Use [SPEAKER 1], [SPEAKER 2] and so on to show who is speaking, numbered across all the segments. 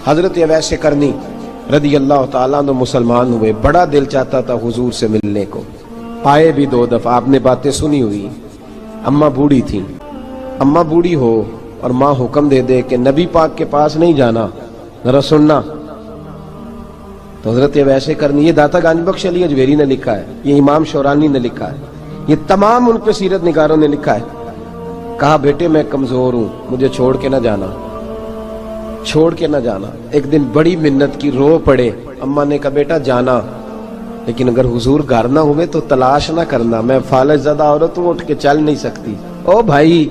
[SPEAKER 1] حضرت اویس کرنی رضی اللہ تعالیٰ عنہ مسلمان ہوئے، بڑا دل چاہتا تھا حضور سے ملنے کو، آئے بھی 2 دفعہ، آپ نے باتیں سنی ہوئی۔ اماں بوڑھی تھیں، اماں بوڑھی ہو اور ماں حکم دے دے کہ نبی پاک کے پاس نہیں جانا، ذرا سننا، تو حضرت اویس کرنی، یہ داتا گنج بخش علی اجویری نے لکھا ہے، یہ امام شورانی نے لکھا ہے، یہ تمام ان پہ سیرت نگاروں نے لکھا ہے، کہا بیٹے میں کمزور ہوں، مجھے چھوڑ کے نہ جانا، چھوڑ کے نہ جانا۔ ایک دن بڑی منت کی، رو پڑے، اماں نے کہا بیٹا جانا، لیکن اگر حضور گھر نہ ہوئے تو تلاش نہ کرنا، میں فالج زدہ عورت ہوں، اٹھ کے چل نہیں سکتی۔ او بھائی،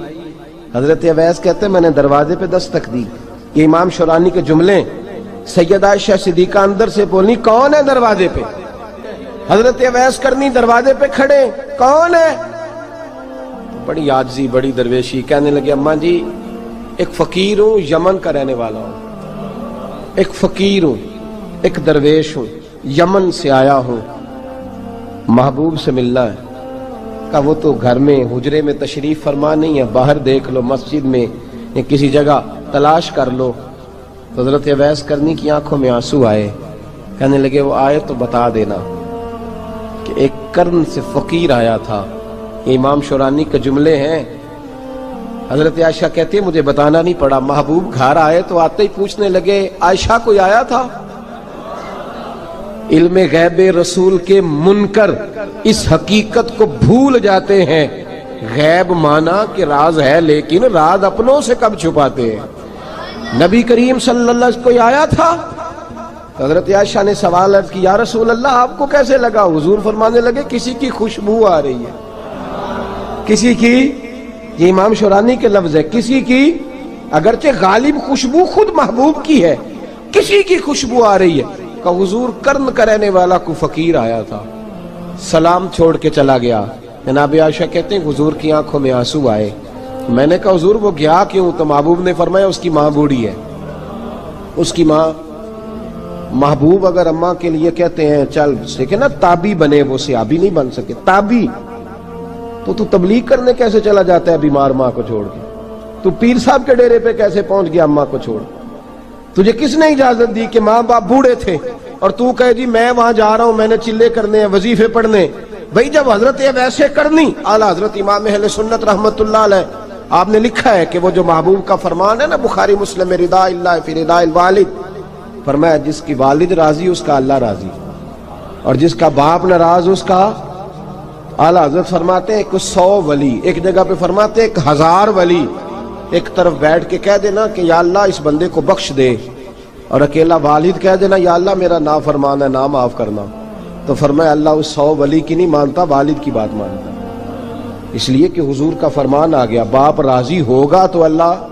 [SPEAKER 1] حضرت اویس کہتے میں نے دروازے پہ دستک دی، یہ امام شورانی کے جملے، سیدہ عائشہ صدیقہ اندر سے بولی کون ہے دروازے پہ؟ حضرت اویس کرنی دروازے پہ کھڑے، کون ہے؟ بڑی عاجزی، بڑی درویشی، کہنے لگے اماں جی ایک فقیر ہوں، یمن کا رہنے والا ہوں، ایک فقیر ہوں، ایک درویش ہوں، یمن سے آیا ہوں، محبوب سے ملنا ہے۔ کہا وہ تو گھر میں حجرے میں تشریف فرما نہیں ہے، باہر دیکھ لو، مسجد میں یا کسی جگہ تلاش کر لو۔ تو حضرت اویس کرنی کی آنکھوں میں آنسو آئے، کہنے لگے وہ آئے تو بتا دینا کہ ایک قرن سے فقیر آیا تھا۔ یہ امام شورانی کے جملے ہیں۔ حضرت عائشہ کہتی ہے مجھے بتانا نہیں پڑا، محبوب گھر آئے تو آتے ہی پوچھنے لگے عائشہ کوئی آیا تھا؟ علم غیب رسول کے منکر اس حقیقت کو بھول جاتے ہیں، غیب مانا کہ راز ہے لیکن راز اپنوں سے کب چھپاتے ہیں۔ نبی کریم صلی اللہ علیہ وسلم کوئی آیا تھا؟ حضرت عائشہ نے سوال عرض کی یا رسول اللہ آپ کو کیسے لگا؟ حضور فرمانے لگے کسی کی خوشبو آ رہی ہے، کسی کی، یہ امام شورانی کے لفظ ہے، کسی کی، اگرچہ غالب خوشبو خود محبوب کی ہے، کسی کی خوشبو آ رہی ہے۔ کہ حضور قرن کا رہنے والا کو فقیر آیا تھا، سلام چھوڑ کے چلا گیا۔ جناب عائشہ کہتے ہیں حضور کی آنکھوں میں آنسو آئے۔ میں نے کہا حضور وہ گیا کیوں؟ تو محبوب نے فرمایا اس کی ماں بوڑھی ہے، اس کی ماں۔ محبوب اگر اماں کے لیے کہتے ہیں چل دیکھیں نا تابی بنے، وہ صحابی نہیں بن سکے، تابی، تو تبلیغ کرنے کیسے چلا جاتا ہے بیمار ماں کو چھوڑ کے؟ تو پیر صاحب کے ڈیرے پہ کیسے پہنچ گیا اماں کو چھوڑ؟ تجھے کس نے اجازت دی کہ ماں باپ بوڑھے تھے اور تو کہے جی میں وہاں جا رہا ہوں، میں نے چلے کرنے ہیں، وظیفے پڑھنے؟ بھئی جب حضرت اویس کرنی اعلیٰ حضرت امام اہل سنت رحمت اللہ علیہ، آپ نے لکھا ہے کہ وہ جو محبوب کا فرمان ہے نا بخاری مسلم میں، رضا اللہ فی رضا الوالد، فرمایا جس کی والد راضی اس کا اللہ راضی، اور جس کا باپ ناراض اس کا اعلیٰ حضرت فرماتے ہیں 100 ولی، ایک جگہ پہ فرماتے ہیں 1000 ولی ایک طرف بیٹھ کے کہہ دینا کہ یا اللہ اس بندے کو بخش دے، اور اکیلا والد کہہ دینا یا اللہ میرا نافرمان ہے نہ معاف کرنا، تو فرمایا اللہ اس 100 ولی کی نہیں مانتا، والد کی بات مانتا، اس لیے کہ حضور کا فرمان آ گیا باپ راضی ہوگا تو اللہ۔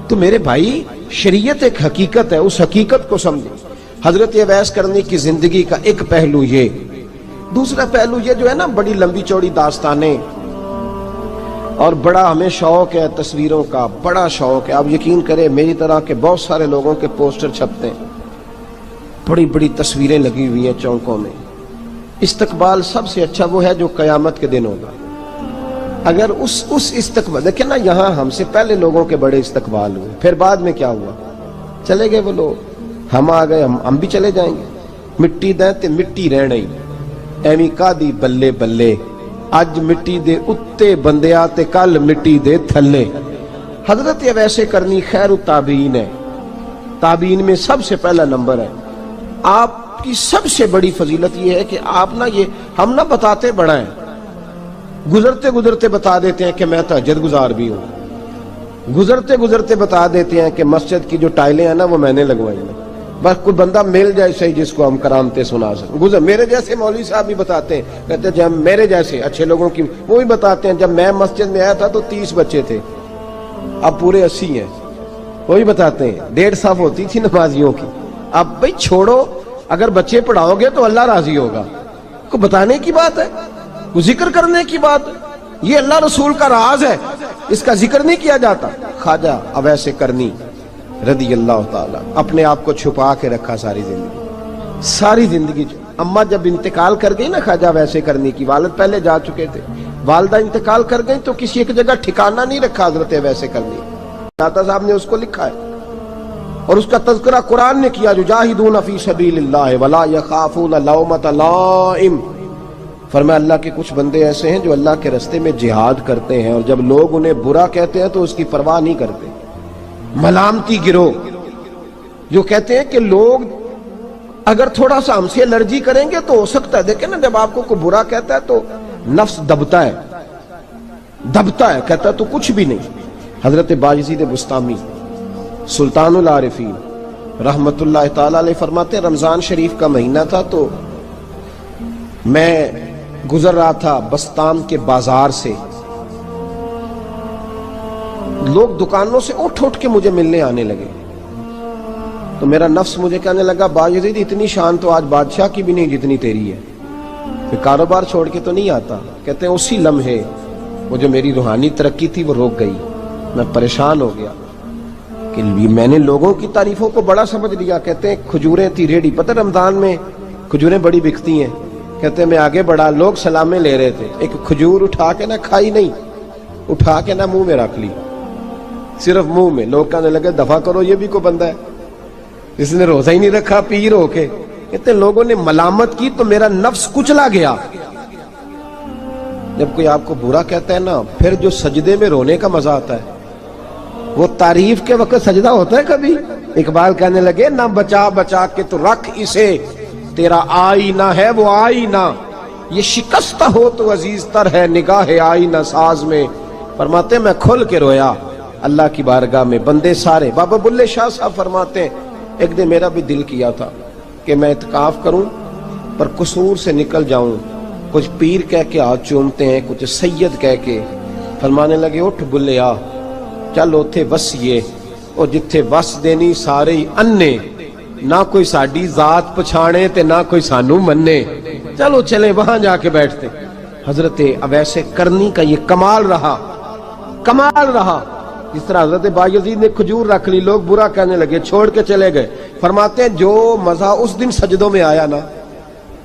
[SPEAKER 1] تو میرے بھائی شریعت ایک حقیقت ہے، اس حقیقت کو سمجھیں۔ حضرت اویس کرنی کی زندگی کا ایک پہلو یہ، دوسرا پہلو یہ جو ہے نا بڑی لمبی چوڑی داستانیں، اور بڑا ہمیں شوق ہے تصویروں کا، بڑا شوق ہے۔ آپ یقین کریں میری طرح کے بہت سارے لوگوں کے پوسٹر چھپتے ہیں، بڑی بڑی تصویریں لگی ہوئی ہیں چوکوں میں۔ استقبال سب سے اچھا وہ ہے جو قیامت کے دن ہوگا۔ اگر اس استقبال دیکھیں نا، یہاں ہم سے پہلے لوگوں کے بڑے استقبال ہوئے، پھر بعد میں کیا ہوا؟ چلے گئے وہ لوگ، ہم آ گئے، ہم بھی چلے جائیں گے۔ مٹی دیں تے مٹی رہنا ہی، ایویں کا دی بلے بلے، اج مٹی دے اتے بندیا تے کل مٹی دے تھلے۔ حضرت اویس کرنی خیر التابعین ہے، تابعین میں سب سے پہلا نمبر ہے۔ آپ کی سب سے بڑی فضیلت یہ ہے کہ آپ نا، یہ ہم نہ بتاتے بڑا ہیں، گزرتے گزرتے بتا دیتے ہیں کہ میں تہجد گزار بھی ہوں، گزرتے گزرتے بتا دیتے ہیں کہ مسجد کی جو ٹائلیں ہیں نا وہ میں نے لگوائی ہیں، بس کوئی بندہ مل جائے صحیح جس کو ہم کرامتیں سنا سکیں۔ میرے جیسے مولوی صاحب بھی بتاتے ہیں، کہتے ہیں جب میرے جیسے اچھے لوگوں کی، وہ بھی بتاتے ہیں جب میں مسجد میں آیا تھا تو 30 بچے تھے، اب پورے 80 ہیں، وہ بھی بتاتے ہیں 1.5 صف ہوتی تھی نمازیوں کی، اب بھائی چھوڑو، اگر بچے پڑھاؤ گے تو اللہ راضی ہوگا، کو بتانے کی بات ہے، وہ ذکر کرنے کی بات ہے، یہ اللہ رسول کا راز ہے، اس کا ذکر نہیں کیا جاتا۔ خواجہ اویس کرنی رضی اللہ تعالیٰ اپنے آپ کو چھپا کے رکھا ساری زندگی، ساری زندگی۔ اماں جب انتقال کر گئی نا خواجہ اویس کرنی کی، والد پہلے جا چکے تھے، والدہ انتقال کر گئی تو کسی ایک جگہ ٹھکانہ نہیں رکھا حضرت اویس کرنی، داتا صاحب نے اس کو لکھا ہے، اور اس کا تذکرہ قرآن نے کیا، یجاہدون فی سبیل اللہ ولا یخافون لومۃ لائم۔ فرمایا اللہ کے کچھ بندے ایسے ہیں جو اللہ کے راستے میں جہاد کرتے ہیں، اور جب لوگ انہیں برا کہتے ہیں تو اس کی پرواہ نہیں کرتے۔ ملامتی گروہ جو کہتے ہیں کہ لوگ اگر تھوڑا سا ہم سے الرجی کریں گے تو ہو سکتا ہے، دیکھیں نا جب آپ کو کوئی برا کہتا ہے تو نفس دبتا ہے، کہتا ہے تو کچھ بھی نہیں۔ حضرت بایزید بسطامی سلطان العارفین رحمت اللہ تعالی علیہ فرماتے ہیں رمضان شریف کا مہینہ تھا تو میں گزر رہا تھا بسطام کے بازار سے، لوگ دکانوں سے اٹھ کے مجھے ملنے آنے لگے، تو میرا نفس مجھے کہنے لگا بایزید اتنی شان تو آج بادشاہ کی بھی نہیں جتنی تیری ہے، پھر کاروبار چھوڑ کے تو نہیں آتا۔ کہتے ہیں اسی لمحے وہ جو میری روحانی ترقی تھی وہ روک گئی، میں پریشان ہو گیا کہ میں نے لوگوں کی تعریفوں کو بڑا سمجھ لیا۔ کہتے ہیں کھجوریں تھی ریڈی، پتہ رمضان میں کھجوریں بڑی بکتی ہیں، کہتے ہیں میں آگے بڑھا، لوگ سلامیں لے رہے تھے، ایک کھجور اٹھا کے نہ کھائی نہیں، اٹھا کے نہ منہ میں رکھ لی، صرف منہ میں۔ لوگ کہنے لگے دفع کرو، یہ بھی کوئی بندہ ہے جس نے روزہ ہی نہیں رکھا پیر ہو کے۔ کہتے ہیں لوگوں نے ملامت کی تو میرا نفس کچلا گیا۔ جب کوئی آپ کو برا کہتا ہے نا، پھر جو سجدے میں رونے کا مزہ آتا ہے، وہ تعریف کے وقت سجدہ ہوتا ہے کبھی؟ اقبال کہنے لگے نہ بچا بچا کے تو رکھ اسے، تیرا آئینہ ہے وہ آئینہ، یہ شکستہ ہو تو عزیز تر ہے نگاہ آئینہ ساز میں۔ فرماتے میں کھل کے رویا اللہ کی بارگاہ میں، بندے سارے۔ بابا بلے شاہ صاحب فرماتے ہیں ایک دن میرا بھی دل کیا تھا کہ میں اعتکاف کروں پر قصور سے نکل جاؤں، کچھ پیر کہہ کے ہاتھ چومتے ہیں، کچھ سید کہہ کے۔ فرمانے لگے اٹھ بلے آ، چل اوتھے وسیے، اور جتھے وس دینی سارے ہی انے، نہ کوئی ساڈی ذات پچھانے تے نہ کوئی سانو مننے، چلو چلے وہاں جا کے بیٹھتے۔ حضرت اویس کرنی کا یہ کمال رہا، جس طرح حضرت بایزید نے کھجور رکھ لی، لوگ برا کہنے لگے، چھوڑ کے چلے گئے۔ فرماتے ہیں جو مزہ اس دن سجدوں میں آیا نا،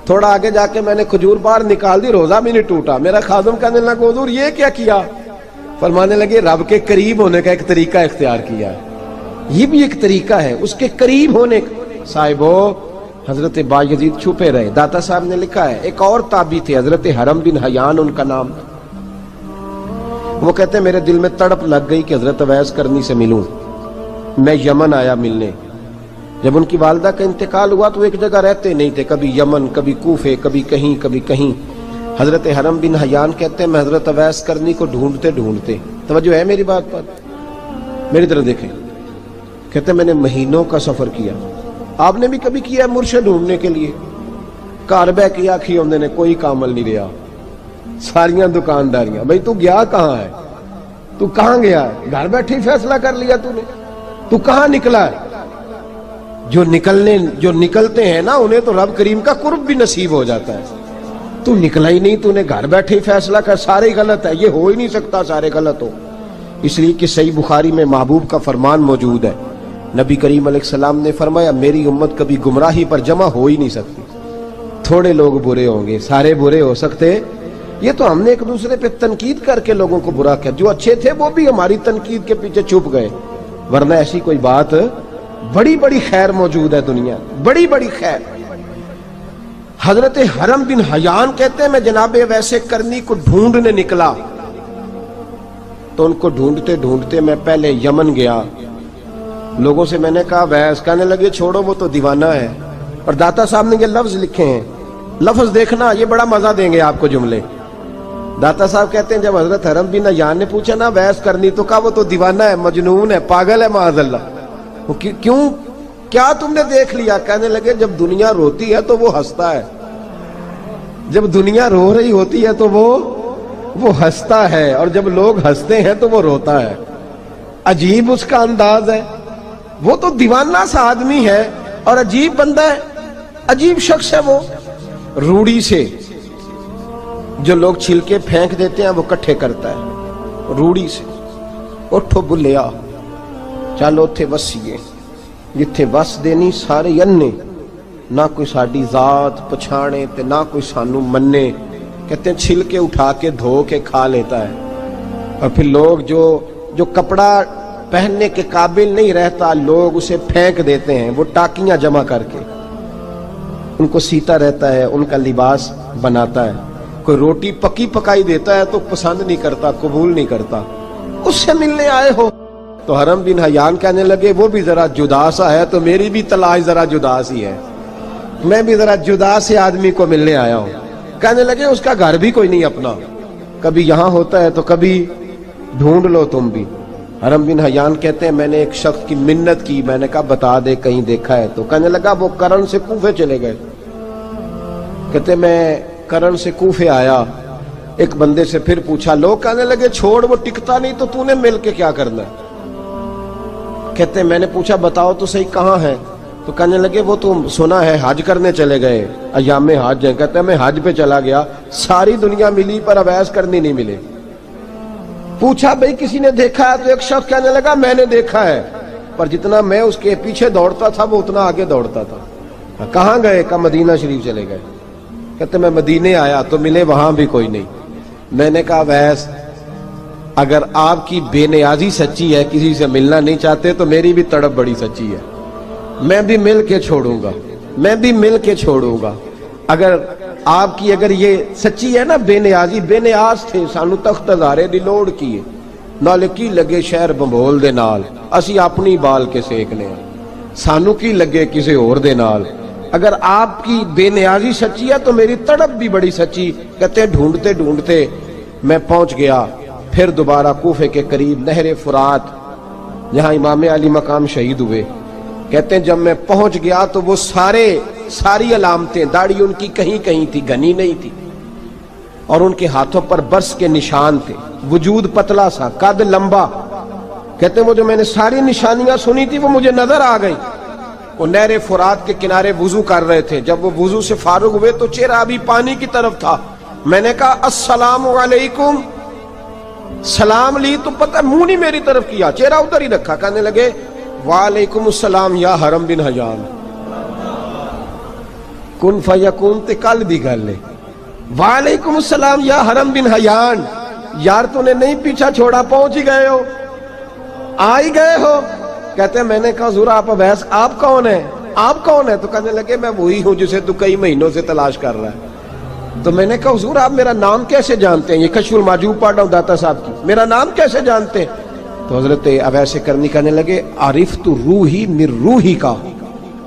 [SPEAKER 1] تھوڑا آگے جا کے میں نے کھجور باہر نکال دی، روزہ بھی نہیں ٹوٹا۔ میرا خادم کہنے لگا حضور یہ کیا کیا؟ فرمانے لگے رب کے قریب ہونے کا ایک طریقہ اختیار کیا ہے، یہ بھی ایک طریقہ ہے اس کے قریب ہونے کا۔ صاحبو حضرت بایزید چھپے رہے۔ داتا صاحب نے لکھا ہے ایک اور تابعی تھے حضرت حرم بن حیان ان کا نام، وہ کہتے ہیں میرے دل میں تڑپ لگ گئی کہ حضرت اویس کرنی سے ملوں۔ میں یمن آیا ملنے، جب ان کی والدہ کا انتقال ہوا تو ایک جگہ رہتے نہیں تھے، کبھی یمن، کبھی کوفے، کبھی کہیں۔ حضرت حرم بن حیان کہتے ہیں میں حضرت اویس کرنی کو ڈھونڈتے، توجہ ہے میری بات پر، میری طرف دیکھیں، کہتے ہیں میں نے مہینوں کا سفر کیا۔ آپ نے بھی کبھی کیا ہے مرشد ڈھونڈنے کے لیے؟ گھر بہ کے آکھی ہوندے نے کوئی کامل نہیں رہا، ساریاں دکانداریاں۔ بھئی تو گیا کہاں ہے؟ تو کہاں گیا ہے؟ گھر بیٹھے ہی فیصلہ کر لیا تو نے؟ تو کہاں نکلا ہے؟ جو نکلتے ہیں نا انہیں تو رب کریم کا قرب بھی نصیب ہو جاتا ہے۔ تو نکلا ہی نہیں، تو نے گھر بیٹھے ہی فیصلہ کر، سارے غلط ہے، یہ ہو ہی نہیں سکتا سارے غلط ہو۔ اس لیے کہ صحیح بخاری میں محبوب کا فرمان موجود ہے، نبی کریم علیہ السلام نے فرمایا میری امت کبھی گمراہی پر جمع ہو ہی نہیں سکتی، تھوڑے لوگ برے ہوں گے، سارے برے ہو سکتے۔ یہ تو ہم نے ایک دوسرے پہ تنقید کر کے لوگوں کو برا کیا، جو اچھے تھے وہ بھی ہماری تنقید کے پیچھے چھپ گئے، ورنہ ایسی کوئی بات، بڑی خیر موجود ہے دنیا، بڑی خیر۔ حضرت حرم بن حیان کہتے ہیں میں جناب اویس کرنی کو ڈھونڈنے نکلا، تو ان کو ڈھونڈتے میں پہلے یمن گیا، لوگوں سے میں نے کہا اویس، کہنے لگے چھوڑو وہ تو دیوانہ ہے۔ اور داتا صاحب نے یہ لفظ لکھے ہیں، لفظ دیکھنا یہ بڑا مزہ دیں گے آپ کو جملے۔ داتا صاحب کہتے ہیں جب حضرت حرم بن حیان نے پوچھا نا اویس کرنی، تو کہا وہ تو دیوانہ ہے، مجنون ہے، پاگل ہے معاذ اللہ۔ کیوں؟ کیا تم نے دیکھ لیا؟ کہنے لگے جب دنیا روتی ہے تو وہ ہنستا ہے، جب دنیا رو رہی ہوتی ہے تو وہ ہنستا ہے، اور جب لوگ ہنستے ہیں تو وہ روتا ہے۔ عجیب اس کا انداز ہے، وہ تو دیوانہ سا آدمی ہے اور عجیب بندہ ہے، عجیب شخص ہے وہ۔ روڑی سے جو لوگ چھلکے پھینک دیتے ہیں وہ کٹھے کرتا ہے، روڑی سے۔ اٹھو بلیا چلو اوتھے وسیے، جتھے وس دینی سارے انے، نہ کوئی ساڈی ذات پچھانے تے نہ کوئی سانو مننے۔ کہتے ہیں چھلکے اٹھا کے دھو کے کھا لیتا ہے، اور پھر لوگ جو کپڑا پہننے کے قابل نہیں رہتا، لوگ اسے پھینک دیتے ہیں، وہ ٹاکیاں جمع کر کے ان کو سیتا رہتا ہے، ان کا لباس بناتا ہے۔ کوئی روٹی پکی پکائی دیتا ہے تو پسند نہیں کرتا، قبول نہیں کرتا، اس سے ملنے آئے ہو؟ تو حرم بن حیان کہنے لگے وہ بھی ذرا جدا سا ہے تو میری بھی تلاش ذرا جدا سی ہے، میں بھی ذرا جدا سے آدمی کو ملنے آیا ہوں۔ کہنے لگے اس کا گھر بھی کوئی نہیں اپنا، کبھی یہاں ہوتا ہے تو کبھی ڈھونڈ لو تم بھی۔ حرم بن حیان کہتے ہیں میں نے ایک شخص کی منت کی، میں نے کہا بتا دے کہیں دیکھا ہے تو؟ کہنے لگا وہ کرن سے کوفے چلے گئے۔ کہتے میں کرن سے کوفے آیا، ایک بندے سے پھر پوچھا، لوگ کہنے لگے چھوڑ وہ ٹکتا نہیں تو نے مل کے کیا کرنا ہے؟ کہتے میں نے پوچھا بتاؤ تو صحیح کہاں ہے؟ تو کہنے لگے وہ تو سنا ہے حج کرنے چلے گئے، ایام حج ہیں۔ کہتے میں حج پہ چلا گیا، ساری دنیا ملی پر اویس کرنی نہیں ملے۔ پوچھا بھئی کسی نے دیکھا ہے؟ تو ایک شخص کہنے لگا میں نے دیکھا ہے، پر جتنا میں اس کے پیچھے دوڑتا تھا وہ اتنا آگے دوڑتا تھا۔ کہاں گئے؟ کہ مدینہ شریف چلے گئے۔ کہتے میں مدینے آیا تو ملے وہاں بھی کوئی نہیں۔ میں نے کہا ویس اگر آپ کی بے نیازی سچی ہے، کسی سے ملنا نہیں چاہتے، تو میری بھی تڑپ بڑی سچی ہے، میں بھی مل کے چھوڑوں گا، میں بھی مل کے چھوڑوں گا۔ اگر آپ کی اگر یہ سچی ہے نا بے نیازی، بے نیاز تھے، سانو تخت ہزارے دی لوڑ کی نال کی لگے شہر بمبول دے نال، اسی اپنی بال کے سیکنے سانو کی لگے کسی اور دے نال۔ اگر آپ کی بے نیازی سچی ہے تو میری تڑپ بھی بڑی سچی۔ کہتے ہیں ڈھونڈتے ڈھونڈتے میں پہنچ گیا، پھر دوبارہ کوفے کے قریب نہر فرات جہاں امام علی مقام شہید ہوئے۔ کہتے ہیں جب میں پہنچ گیا تو وہ ساری علامتیں، داڑھی ان کی کہیں کہیں تھی، گھنی نہیں تھی، اور ان کے ہاتھوں پر برس کے نشان تھے، وجود پتلا سا، قد لمبا۔ کہتے ہیں وہ جو میں نے ساری نشانیاں سنی تھی وہ مجھے نظر آ گئی۔ وہ نہر فرات کے کنارے وضو کر رہے تھے، جب وہ وضو سے فارغ ہوئے تو چہرہ ابھی پانی کی طرف تھا۔ میں نے کہا السلام علیکم، سلام لی تو پتہ منہ نہیں میری طرف کیا، چہرہ ادھر ہی رکھا۔ کہنے لگے وعلیکم السلام یا حرم بن حیان، کن فیکون تے کل دی گل ہے۔ وعلیکم السلام یا حرم بن حیان، یار تو نے نہیں پیچھا چھوڑا، پہنچ ہی گئے ہو، آ ہی گئے ہو۔ کہتے ہیں میں نے کہا حضور آپ اویس، آپ کون ہیں؟ آپ کون ہیں؟ تو کہنے لگے میں وہی ہوں جسے تو کئی مہینوں سے تلاش کر رہا ہے۔ تو میں نے کہا حضور آپ میرا نام کیسے جانتے ہیں؟ یہ کشف المحجوب پڑھ رہا ہوں داتا صاحب کی، میرا نام کیسے جانتے ہیں؟ تو حضرت اویس کرنی کہنے لگے عرفت روحی من روحی کا،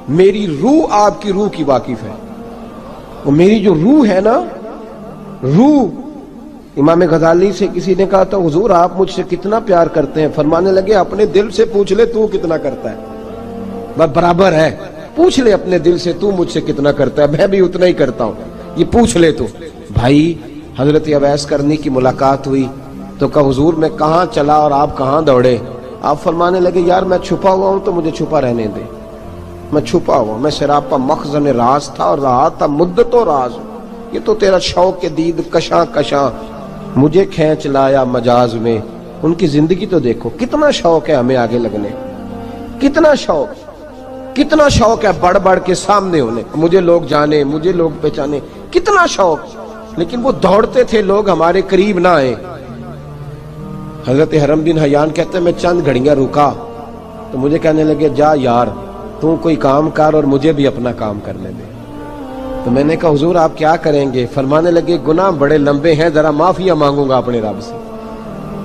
[SPEAKER 1] میری روح آپ کی روح کی واقف ہے۔ وہ میری جو روح ہے نا، روح۔ امام غزالی سے کسی نے کہا تو حضور آپ مجھ سے کتنا پیار کرتے ہیں؟ فرمانے لگے اپنے دل سے پوچھ لے تو کتنا کرتا ہے، بس برابر ہے، پوچھ لے اپنے دل سے تو مجھ سے کتنا کرتا ہے، میں بھی اتنا ہی کرتا ہوں، یہ پوچھ لے تو۔ بھائی حضرت اویس کرنی کی ملاقات ہوئی تو کہا حضور میں کہاں چلا اور آپ کہاں دوڑے؟ آپ فرمانے لگے یار میں چھپا ہوا ہوں تو مجھے چھپا رہنے دے، میں چھپا ہوا، میں سراپا مخزن راز تھا اور رہا تھا مدت و راز۔ یہ تو تیرا شوق کے دید کشاں کشاں مجھے کھینچ لایا مجاز میں۔ ان کی زندگی تو دیکھو، کتنا شوق ہے ہمیں آگے لگنے، کتنا شوق ہے بڑھ بڑھ کے سامنے ہونے، مجھے لوگ جانے، مجھے لوگ پہچانے، کتنا شوق، لیکن وہ دوڑتے تھے لوگ ہمارے قریب نہ آئے۔ حضرت حرم بن حیان کہتے ہیں میں چند گھڑیاں رکا تو مجھے کہنے لگے جا یار تو کوئی کام کر اور مجھے بھی اپنا کام کرنے دے۔ تو میں نے کہا حضور آپ کیا کریں گے؟ فرمانے لگے گناہ بڑے لمبے ہیں، ذرا معافیاں مانگوں گا اپنے رب سے،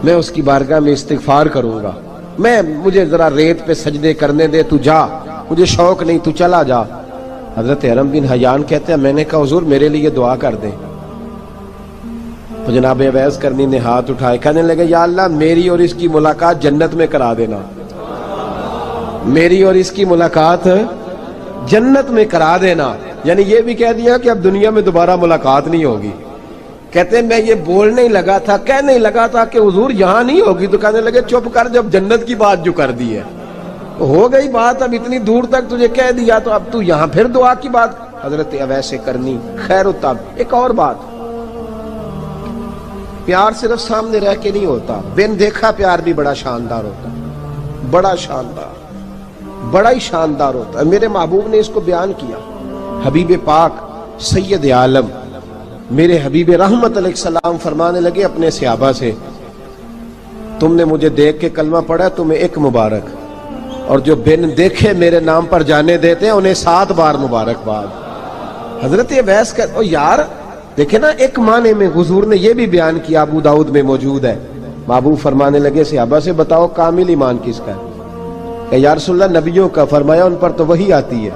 [SPEAKER 1] میں اس کی بارگاہ میں استغفار کروں گا، مجھے ذرا ریت پہ سجدے کرنے دے، تو جا، مجھے شوق نہیں، تو چلا جا۔ حضرت حرم بن حیان کہتے ہیں میں نے کہا حضور میرے لیے دعا کر دیں۔ تو جناب اویس کرنی نے ہاتھ اٹھائے، کہنے لگے یا اللہ میری اور اس کی ملاقات جنت میں کرا دینا، میری اور اس کی ملاقات جنت میں کرا دینا۔ یعنی یہ بھی کہہ دیا کہ اب دنیا میں دوبارہ ملاقات نہیں ہوگی۔ کہتے ہیں میں یہ بولنے ہی لگا تھا، کہنے ہی لگا تھا کہ حضور یہاں نہیں ہوگی، تو کہنے لگے چپ کر، جب جنت کی بات جو کر دی ہے ہو گئی بات، اب اتنی دور تک تجھے کہہ دیا تو اب تو یہاں پھر دعا کی بات۔ حضرت اویس کرنی خیر التاب۔ ایک اور بات، پیار صرف سامنے رہ کے نہیں ہوتا، بن دیکھا پیار بھی بڑا شاندار ہوتا، بڑا شاندار، بڑا ہی شاندار ہوتا ہے۔ میرے محبوب نے اس کو بیان کیا، حبیب پاک سید عالم میرے حبیب رحمت علیہ السلام فرمانے لگے اپنے صحابہ سے، تم نے مجھے دیکھ کے کلمہ پڑھا تمہیں ایک مبارک، اور جو بن دیکھے میرے نام پر جانے دیتے ہیں انہیں 7 بار مبارکباد۔ حضرت اویس کا یار دیکھیں نا، ایک معنی میں حضور نے یہ بھی بیان کیا، ابو داؤد میں موجود ہے۔ محبوب فرمانے لگے صحابہ سے بتاؤ کامل ایمان کس کا ہے؟ کہ یا رسول اللہ نبیوں کا۔ فرمایا ان پر تو وہی آتی ہے،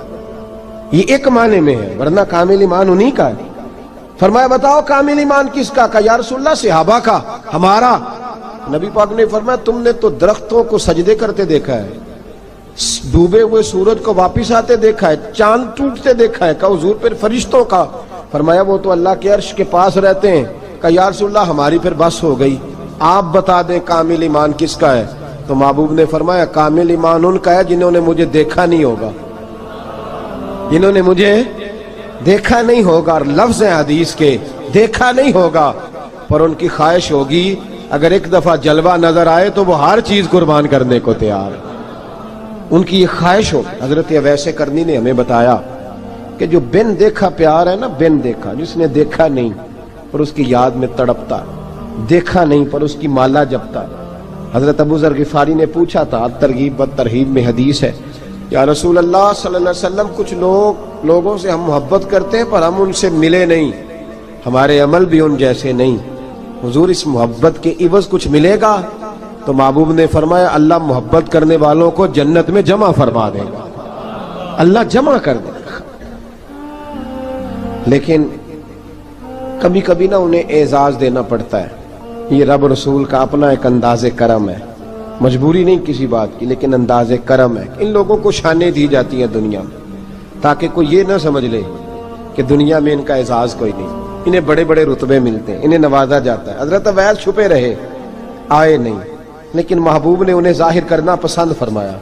[SPEAKER 1] یہ ایک معنی میں ہے، ورنہ کامل ایمان انہی کا ہے۔ فرمایا بتاؤ کامل ایمان کس کا؟ کہ یا رسول اللہ صحابہ کا، ہمارا۔ نبی پاک نے فرمایا تم نے تو درختوں کو سجدے کرتے دیکھا ہے، ڈوبے ہوئے سورج کو واپس آتے دیکھا ہے، چاند ٹوٹتے دیکھا ہے۔ کہ حضور پھر فرشتوں کا؟ فرمایا وہ تو اللہ کے عرش کے پاس رہتے ہیں۔ کہ یا رسول اللہ ہماری پھر بس ہو گئی، آپ بتا دیں کامل ایمان کس کا ہے؟ تو محبوب نے فرمایا کامل ایمان ان کا ہے جنہوں نے مجھے دیکھا نہیں ہوگا، جنہوں نے مجھے دیکھا نہیں ہوگا۔ اور لفظ ہیں حدیث کے، دیکھا نہیں ہوگا پر ان کی خواہش ہوگی اگر ایک دفعہ جلوہ نظر آئے تو وہ ہر چیز قربان کرنے کو تیار ہے، ان کی یہ خواہش ہو۔ حضرت اویس کرنی نے ہمیں بتایا کہ جو بن دیکھا پیار ہے نا، بن دیکھا، جس نے دیکھا نہیں پر اس کی یاد میں تڑپتا، دیکھا نہیں پر اس کی مالا جپتا۔ حضرت ابو ذر غفاری نے پوچھا تھا، ترغیب و ترہیب میں حدیث ہے، یا رسول اللہ صلی اللہ علیہ وسلم کچھ لوگوں سے ہم محبت کرتے ہیں پر ہم ان سے ملے نہیں، ہمارے عمل بھی ان جیسے نہیں، حضور اس محبت کے عوض کچھ ملے گا؟ تو محبوب نے فرمایا اللہ محبت کرنے والوں کو جنت میں جمع فرما دے گا، اللہ جمع کر دے گا۔ لیکن کبھی کبھی نا انہیں اعزاز دینا پڑتا ہے، یہ رب رسول کا اپنا ایک انداز کرم ہے، مجبوری نہیں کسی بات کی لیکن انداز کرم ہے۔ ان لوگوں کو شانیں دی جاتی ہیں دنیا میں تاکہ کوئی یہ نہ سمجھ لے کہ دنیا میں ان کا اعزاز کوئی نہیں، انہیں بڑے بڑے رتبے ملتے ہیں، انہیں نوازا جاتا ہے۔ حضرت اویس چھپے رہے، آئے نہیں، لیکن محبوب نے انہیں ظاہر کرنا پسند فرمایا۔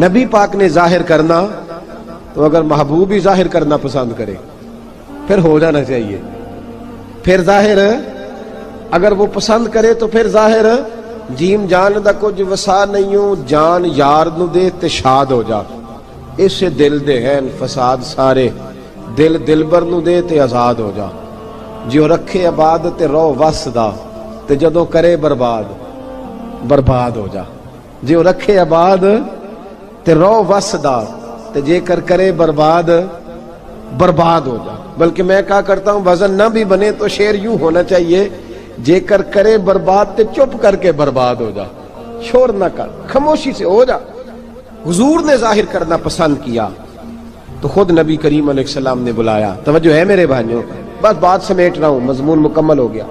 [SPEAKER 1] نبی پاک نے ظاہر کرنا تو اگر محبوب ہی ظاہر کرنا پسند کرے پھر ہو جانا چاہیے، پھر ظاہر اگر وہ پسند کرے تو پھر ظاہر جیم جان دا کچھ وسا نہیں ہوں، جان یار نو دے تے شاد ہو جا، اس سے دل دے ہیں فساد سارے، دل دلبر نو دے تے آزاد ہو جا، جو رکھے آباد تے رو وس دا تے جدوں کرے برباد برباد ہو جا، جو رکھے آباد تے رو وس دا تے جے کر کرے برباد برباد ہو جا۔ بلکہ میں کہا کرتا ہوں وزن نہ بھی بنے تو شعر یوں ہونا چاہیے، جے کر کرے برباد تے چپ کر کے برباد ہو جا، شور نہ کر، خاموشی سے ہو جا۔ حضور نے ظاہر کرنا پسند کیا تو خود نبی کریم علیہ السلام نے بلایا۔ توجہ ہے میرے بھائیوں، بس بات سمیٹ رہا ہوں، مضمون مکمل ہو گیا۔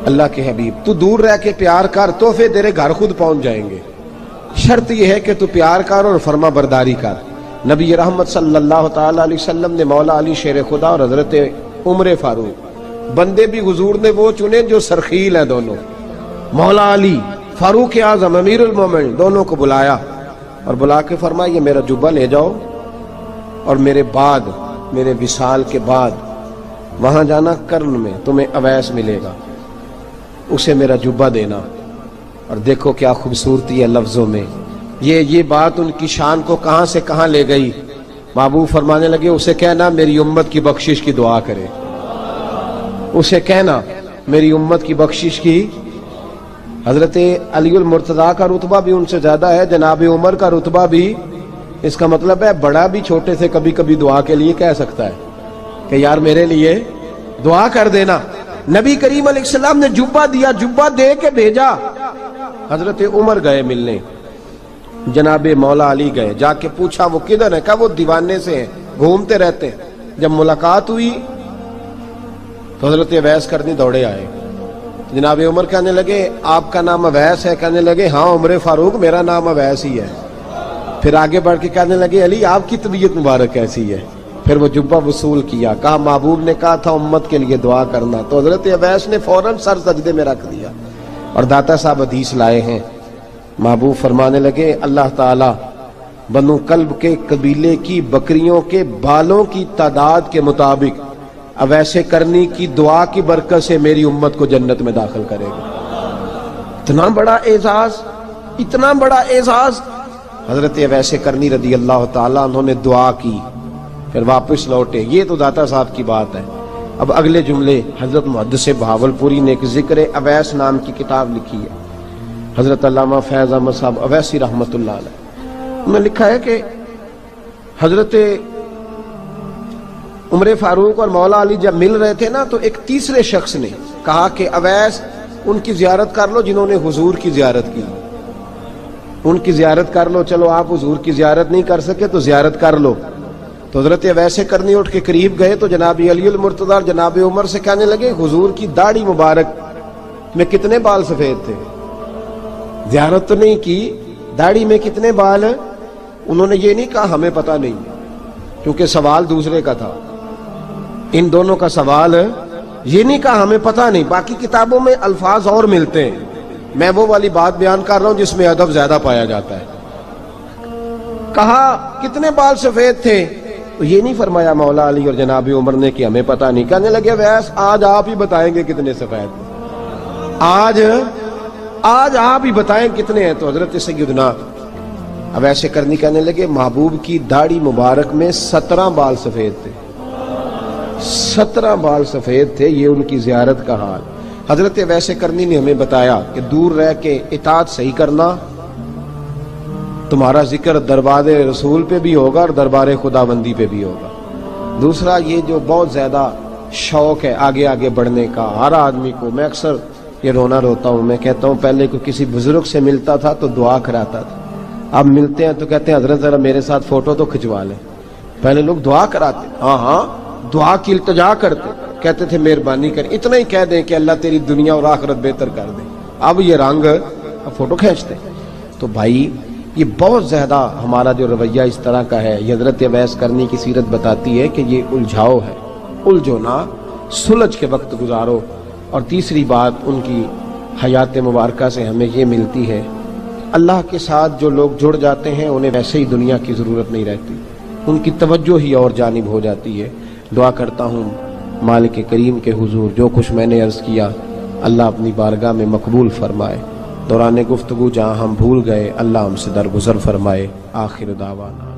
[SPEAKER 1] اللہ کے حبیب تو دور رہ کے پیار کر، تحفے تیرے گھر خود پہنچ جائیں گے، شرط یہ ہے کہ تو پیار کر اور فرما برداری کر۔ نبی رحمت صلی اللہ تعالی علیہ وسلم نے مولا علی شیر خدا اور حضرت عمر فاروق، بندے بھی حضور نے وہ چنے جو سرخیل ہیں دونوں، مولا علی فاروق اعظم امیر المومنین، دونوں کو بلایا اور بلا کے فرمایا یہ میرا جبہ لے جاؤ اور میرے بعد، میرے وصال کے بعد وہاں جانا کرن میں تمہیں اویس ملے گا، اسے میرا جبہ دینا۔ اور دیکھو کیا خوبصورتی ہے لفظوں میں، یہ بات ان کی شان کو کہاں سے کہاں لے گئی۔ محبوب فرمانے لگے اسے کہنا میری امت کی بخشش کی دعا کرے، اسے کہنا میری امت کی بخشش کی۔ حضرت علی المرتضیٰ کا رتبہ بھی ان سے زیادہ ہے، جناب عمر کا رتبہ بھی، اس کا مطلب ہے بڑا بھی چھوٹے سے کبھی کبھی دعا کے لیے کہہ سکتا ہے کہ یار میرے لیے دعا کر دینا۔ نبی کریم علیہ السلام نے جبہ دیا، جبہ دے کے بھیجا۔ حضرت عمر گئے ملنے، جناب مولا علی گئے، جا کے پوچھا وہ کدھر ہے؟ کہا وہ دیوانے سے ہیں، گھومتے رہتے ہیں۔ جب ملاقات ہوئی تو حضرت اویس کرنی دوڑے آئے، جناب عمر کہنے لگے آپ کا نام اویس ہے؟ کہنے لگے ہاں عمر فاروق میرا نام اویس ہی ہے۔ پھر آگے بڑھ کے کہنے لگے علی آپ کی طبیعت مبارک کیسی ہے؟ پھر وہ جبہ وصول کیا، کہا محبوب نے کہا تھا امت کے لیے دعا کرنا، تو حضرت اویس نے فوراً سر سجدے میں رکھ دیا۔ اور داتا صاحب حدیث لائے ہیں، محبوب فرمانے لگے اللہ تعالی بنو کلب کے قبیلے کی بکریوں کے بالوں کی تعداد کے مطابق اویس کرنی کی دعا کی برکت سے میری امت کو جنت میں داخل کرے گا۔ اتنا بڑا اعزاز، اتنا بڑا اعزاز۔ حضرت اویس کرنی رضی اللہ تعالیٰ انہوں نے دعا کی، پھر واپس لوٹے۔ یہ تو داتا صاحب کی بات ہے، اب اگلے جملے حضرت محدث بہاولپوری نے ایک ذکر اویس نام کی کتاب لکھی ہے، حضرت علامہ فیض احمد صاحب اویسی رحمۃ اللہ علیہ، انہوں نے لکھا ہے کہ حضرت عمر فاروق اور مولا علی جب مل رہے تھے نا تو ایک تیسرے شخص نے کہا کہ اویس ان کی زیارت کر لو جنہوں نے حضور کی زیارت کی، ان کی زیارت کر لو، چلو آپ حضور کی زیارت نہیں کر سکے تو زیارت کر لو۔ تو حضرت اویس کرنی اٹھ کے قریب گئے تو جناب علی المرتضیٰ اور جناب عمر سے کہنے لگے حضور کی داڑھی مبارک میں کتنے بال سفید تھے؟ زیارت تو نہیں کی، داڑھی میں کتنے بال؟ انہوں نے یہ نہیں کہا ہمیں پتہ نہیں، کیونکہ سوال دوسرے کا تھا، ان دونوں کا سوال یہ نہیں کہا ہمیں پتہ نہیں۔ باقی کتابوں میں الفاظ اور ملتے ہیں، میں وہ والی بات بیان کر رہا ہوں جس میں ادب زیادہ پایا جاتا ہے۔ کہا کتنے بال سفید تھے؟ تو یہ نہیں فرمایا مولا علی اور جناب عمر نے کہ ہمیں پتہ نہیں، کہنے لگے ویس آج آپ ہی بتائیں گے کتنے سفید تھے، آج آپ ہی بتائیں کتنے ہیں۔ تو حضرت سیدنا اویس کرنی کہنے لگے محبوب کی داڑھی مبارک میں 17 بال سفید تھے، 17 بال سفید تھے، یہ ان کی زیارت کا حال۔ حضرت اویس کرنی نے ہمیں بتایا کہ دور رہ کے اطاعت صحیح کرنا، تمہارا ذکر دربار رسول پہ بھی ہوگا اور دربار خداوندی پہ بھی ہوگا۔ دوسرا یہ جو بہت زیادہ شوق ہے آگے آگے بڑھنے کا ہر آدمی کو، میں اکثر یہ رونا روتا ہوں، میں کہتا ہوں پہلے کو کسی بزرگ سے ملتا تھا تو دعا کراتا تھا، اب ملتے ہیں تو کہتے ہیں حضرت ذرا میرے ساتھ فوٹو تو کھنچوا لیں۔ پہلے لوگ دعا کراتے، ہاں دعا کی التجا کرتے، کہتے تھے مہربانی کر، اتنا ہی کہہ دیں کہ اللہ تیری دنیا اور آخرت بہتر کر دے، اب یہ رنگ اب فوٹو کھینچتے۔ تو بھائی یہ بہت زیادہ ہمارا جو رویہ اس طرح کا ہے، یہ حضرت اویس کرنی کی سیرت بتاتی ہے کہ یہ الجھاؤ ہے، الجھو نہ، سلجھ کے وقت گزارو۔ اور تیسری بات ان کی حیات مبارکہ سے ہمیں یہ ملتی ہے، اللہ کے ساتھ جو لوگ جڑ جاتے ہیں انہیں ویسے ہی دنیا کی ضرورت نہیں رہتی، ان کی توجہ ہی اور جانب ہو جاتی ہے۔ دعا کرتا ہوں مالک کریم کے حضور جو کچھ میں نے عرض کیا اللہ اپنی بارگاہ میں مقبول فرمائے، دوران گفتگو جہاں ہم بھول گئے اللہ ہم سے درگزر فرمائے۔ آخر دعوانا